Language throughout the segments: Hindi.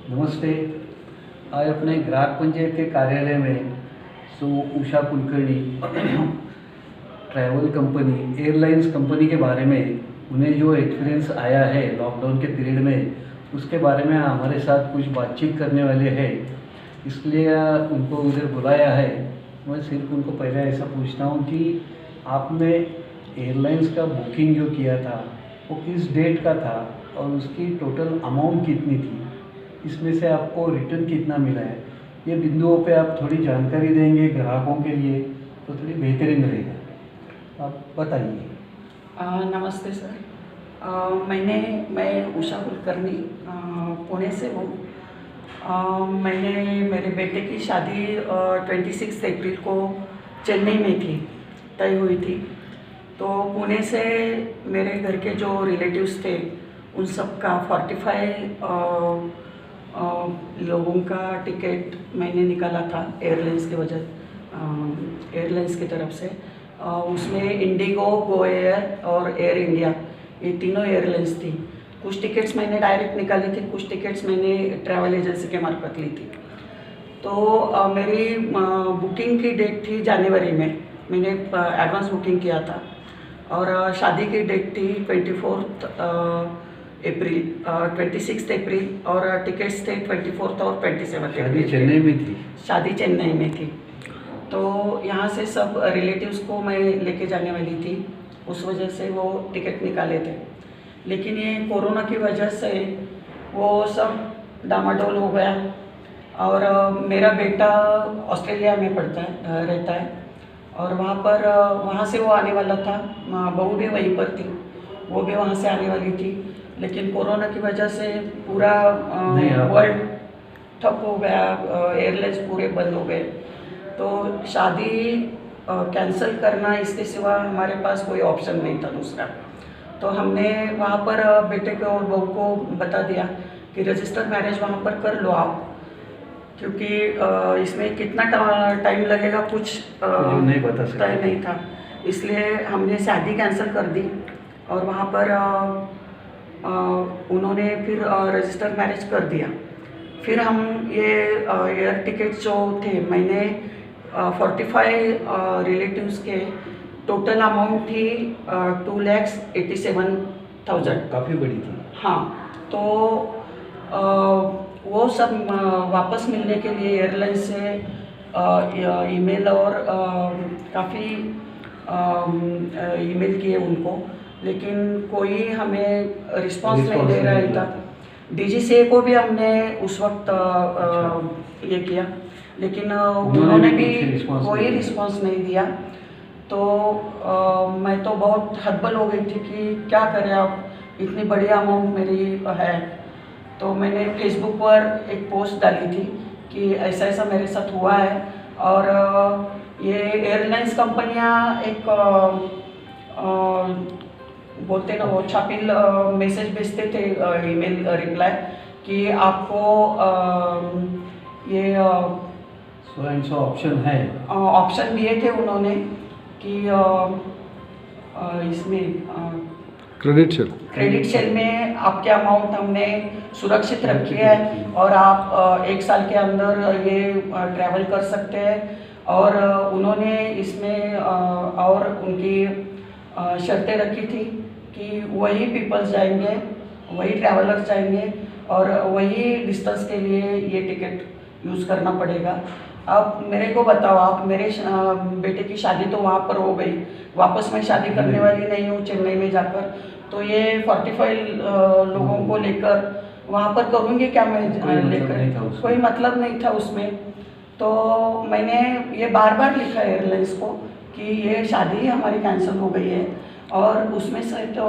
नमस्ते। आज अपने ग्राहक पंचायत के कार्यालय में Usha Kulkarni travel company airlines company के बारे में उन्हें जो एक्सपीरियंस आया है लॉकडाउन के पीरियड में, उसके बारे में हमारे साथ कुछ बातचीत करने वाले हैं, इसलिए उनको उधर बुलाया है। मैं सिर्फ उनको पहले ऐसा पूछता हूँ कि आपने एयरलाइंस का बुकिंग जो किया था वो किस डेट का था और उसकी टोटल अमाउंट कितनी थी, इसमें से आपको रिटर्न कितना मिला है, ये बिंदुओं पे आप थोड़ी जानकारी देंगे ग्राहकों के लिए तो थोड़ी बेहतरीन रहेगा। आप बताइए। नमस्ते सर। मैं उषा कुलकर्णी पुणे से हूँ। मैंने मेरे बेटे की शादी 26 अप्रैल को चेन्नई में थी, तय हुई थी। तो पुणे से मेरे घर के जो रिलेटिव्स थे उन सब का 45 लोगों का टिकट मैंने निकाला था एयरलाइंस की तरफ से। उसमें इंडिगो, गो एयर और एयर इंडिया, ये तीनों एयरलाइंस थी। कुछ टिकट्स मैंने डायरेक्ट निकाली थी, कुछ टिकट्स मैंने ट्रैवल एजेंसी के मार्फत ली थी। तो मेरी बुकिंग की डेट थी जनवरी में, मैंने एडवांस बुकिंग किया था। और शादी की डेट थी 26 अप्रैल और टिकट्स थे 24 और 27 शादी चेन्नई में थी। शादी चेन्नई में थी। तो यहाँ से सब रिलेटिव्स को मैं लेके जाने वाली थी, उस वजह से वो टिकट निकाले थे। लेकिन ये कोरोना की वजह से वो सब डामाडोल हो गया। और मेरा बेटा ऑस्ट्रेलिया में रहता है और वहाँ से वो आने वाला था। बहू भी वहीं पर थी, वो भी वहाँ से आने वाली थी। लेकिन कोरोना की वजह से पूरा वर्ल्ड ठप हो गया, एयरलाइंस पूरे बंद हो गए। तो शादी कैंसिल करना, इसके सिवा हमारे पास कोई ऑप्शन नहीं था दूसरा। तो हमने वहाँ पर बेटे को और बहू को बता दिया कि रजिस्टर मैरिज वहाँ पर कर लो आप, क्योंकि इसमें कितना टाइम लगेगा कुछ नहीं बता सकते, तय नहीं था। इसलिए हमने शादी कैंसिल कर दी और वहाँ पर उन्होंने फिर रजिस्टर मैरिज कर दिया। फिर हम ये एयर टिकट जो थे, मैंने 45 रिलेटिव्स के टोटल अमाउंट थी 2,87,000। काफ़ी बड़ी थी। हाँ, तो वो सब वापस मिलने के लिए एयरलाइन से ईमेल और काफ़ी ईमेल किए उनको, लेकिन कोई हमें रिस्पांस नहीं दे रहा था। DGCA को भी हमने उस वक्त ये किया, लेकिन उन्होंने भी कोई रिस्पांस नहीं दिया। तो मैं तो बहुत हतबल हो गई थी कि क्या करें अब, इतनी बड़ी अमाउंट मेरी है। तो मैंने फेसबुक पर एक पोस्ट डाली थी कि ऐसा ऐसा मेरे साथ हुआ है। और ये एयरलाइंस कंपनियां एक बोलते ना, वो छापिल मैसेज भेजते थे, ईमेल रिप्लाई कि आपको ये ऑप्शन है, ऑप्शन दिए थे उन्होंने कि इसमें क्रेडिट शेल में आपके अमाउंट हमने सुरक्षित रखी है और आप 1 साल के अंदर ये ट्रैवल कर सकते हैं। और उन्होंने इसमें और उनकी शर्तें रखी थी कि वही पीपल्स जाएंगे, वही ट्रैवलर्स जाएंगे और वही डिस्टेंस के लिए ये टिकट यूज़ करना पड़ेगा। अब मेरे को बताओ, आप मेरे बेटे की शादी तो वहाँ पर हो गई, वापस मैं शादी करने वाली नहीं हूँ चेन्नई में जाकर। तो ये 45 लोगों को लेकर वहाँ पर करूँगी क्या मैं लेकर? कोई मतलब नहीं था उसमें। तो मैंने ये बार बार लिखा एयरलाइंस को कि ये शादी हमारी कैंसिल हो गई है। और उसमें से तो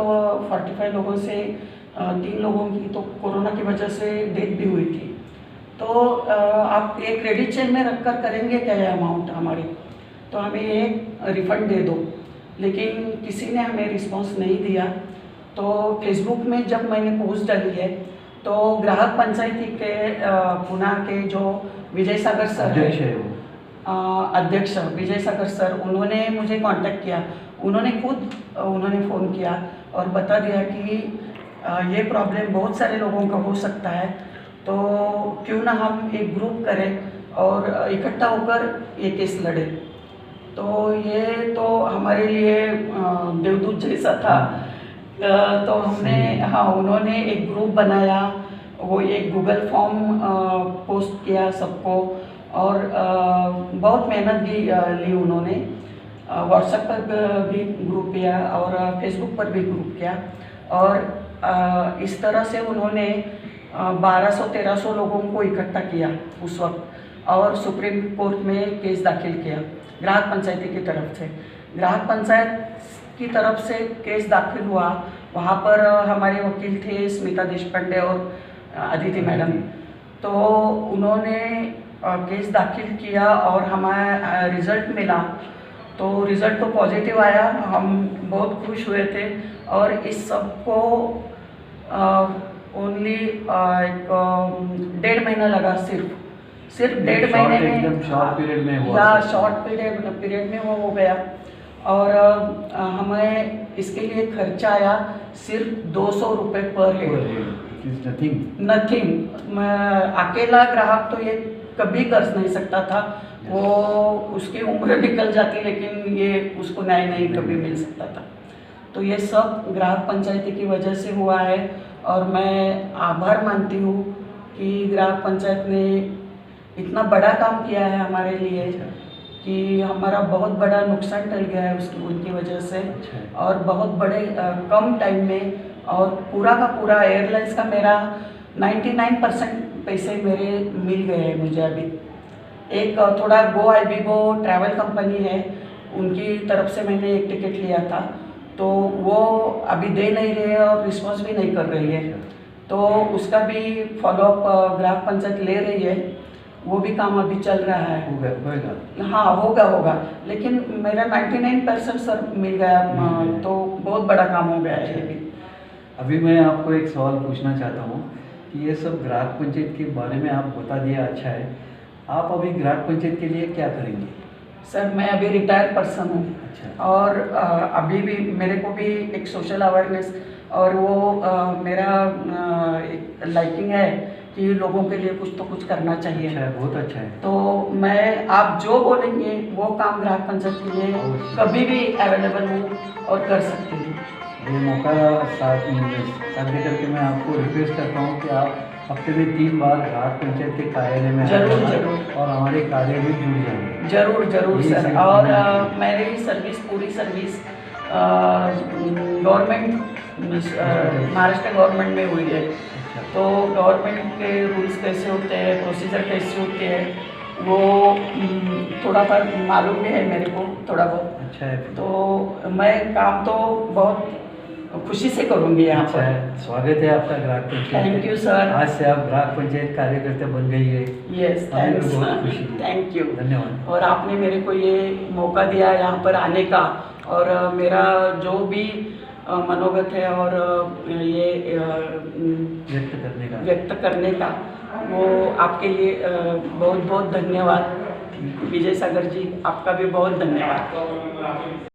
45 लोगों से 3 लोगों की तो कोरोना की वजह से डेथ भी हुई थी। तो आप ये क्रेडिट चेन में रखकर करेंगे क्या ये अमाउंट हमारी? तो हमें ये रिफ़ंड दे दो। लेकिन किसी ने हमें रिस्पांस नहीं दिया। तो फेसबुक में जब मैंने पोस्ट डाली है तो ग्राहक पंचायती के पुणे के जो विजय सागर सर है, अध्यक्ष विजय सागर सर, उन्होंने मुझे कांटेक्ट किया। उन्होंने फ़ोन किया और बता दिया कि ये प्रॉब्लम बहुत सारे लोगों का हो सकता है। तो क्यों ना हम एक ग्रुप करें और इकट्ठा होकर ये केस लड़े। तो ये तो हमारे लिए देवदूत जैसा था। तो हमने उन्होंने एक ग्रुप बनाया, वो एक गूगल फॉर्म पोस्ट किया सबको, और बहुत मेहनत भी ली उन्होंने। व्हाट्सएप पर भी ग्रुप किया और फेसबुक पर भी ग्रुप किया, और इस तरह से उन्होंने 1200-1300 लोगों को इकट्ठा किया उस वक्त, और सुप्रीम कोर्ट में केस दाखिल किया ग्राहक पंचायती की तरफ से। ग्राहक पंचायत की तरफ से केस दाखिल हुआ, वहाँ पर हमारे वकील थे स्मिता देशपांडे और अदिति मैडम। तो उन्होंने केस दाखिल किया और हमारा रिज़ल्ट मिला। तो रिज़ल्ट तो पॉजिटिव आया, हम बहुत खुश हुए थे। और इस सब को ओनली 1.5 महीना लगा, सिर्फ 1.5 महीने में, एकदम शॉर्ट पीरियड में हुआ। या शॉर्ट पीरियड में हो गया। और हमें इसके लिए खर्चा आया सिर्फ 200 रुपये पर हेड। नथिंग। अकेला ग्राहक तो ये कभी कर नहीं सकता था, वो उसकी उम्र निकल जाती, लेकिन ये उसको न्याय नहीं कभी मिल सकता था। तो ये सब ग्राहक पंचायती की वजह से हुआ है, और मैं आभार मानती हूँ कि ग्राहक पंचायत ने इतना बड़ा काम किया है हमारे लिए कि हमारा बहुत बड़ा नुकसान टल गया है उनकी वजह से। और बहुत बड़े कम टाइम में, और पूरा का पूरा एयरलाइंस का मेरा 99% पैसे मेरे मिल गए हैं मुझे अभी। एक थोड़ा गो आईबीगो ट्रैवल कंपनी है, उनकी तरफ से मैंने एक टिकट लिया था, तो वो अभी दे नहीं रहे हैं और रिस्पॉन्स भी नहीं कर रही है। तो उसका भी फॉलोअप ग्राहक पंचायत ले रही है, वो भी काम अभी चल रहा है। होगा। हाँ, होगा, लेकिन मेरा 99% सर मिल गया, तो बहुत बड़ा काम हो गया है ये भी। अभी मैं आपको एक सवाल पूछना चाहता हूँ कि ये सब ग्राहक पंचायत के बारे में आप बता दिया, अच्छा है। आप अभी ग्राहक पंचायत के लिए क्या करेंगे? सर मैं अभी रिटायर्ड पर्सन हूँ। अच्छा। और अभी भी मेरे को भी एक सोशल अवेयरनेस, और वो मेरा एक लाइकिंग है कि लोगों के लिए कुछ तो कुछ करना चाहिए। अच्छा है, बहुत अच्छा है। तो मैं, आप जो बोलेंगे वो काम ग्राहक पंचायत के लिए कभी भी अवेलेबल हूँ और कर सकती हूँ। ये मौका साथ दे करके मैं आपको रिक्वेस्ट करता हूँ कि आप हफ्ते में 3 बार ग्राहक पंचायत के कार्यालय में जरूर और हमारे कार्य में जुड़ जाएंगे। जरूर सर। और मेरी सर्विस, पूरी सर्विस गवर्नमेंट, महाराष्ट्र गवर्नमेंट में हुई है। तो गवर्नमेंट के रूल्स कैसे होते हैं, प्रोसीजर कैसे होते हैं, वो थोड़ा पर मालूम भी है मेरे को, थोड़ा बहुत। अच्छा है। तो मैं काम तो बहुत खुशी से करूँगी यहाँ अच्छा पर। है, स्वागत है आपका ग्राहक पंचायत। Thank you sir. आज से आप ग्राहक पंचायत कार्यकर्ता बन गई है। यस, हमें भी बहुत खुशी है। थैंक यू, धन्यवाद। और आपने मेरे को ये मौका दिया यहाँ पर आने का, और मेरा जो भी मनोगत है और ये व्यक्त करने का, वो आपके लिए बहुत बहुत धन्यवाद। विजय सागर जी, आपका भी बहुत धन्यवाद।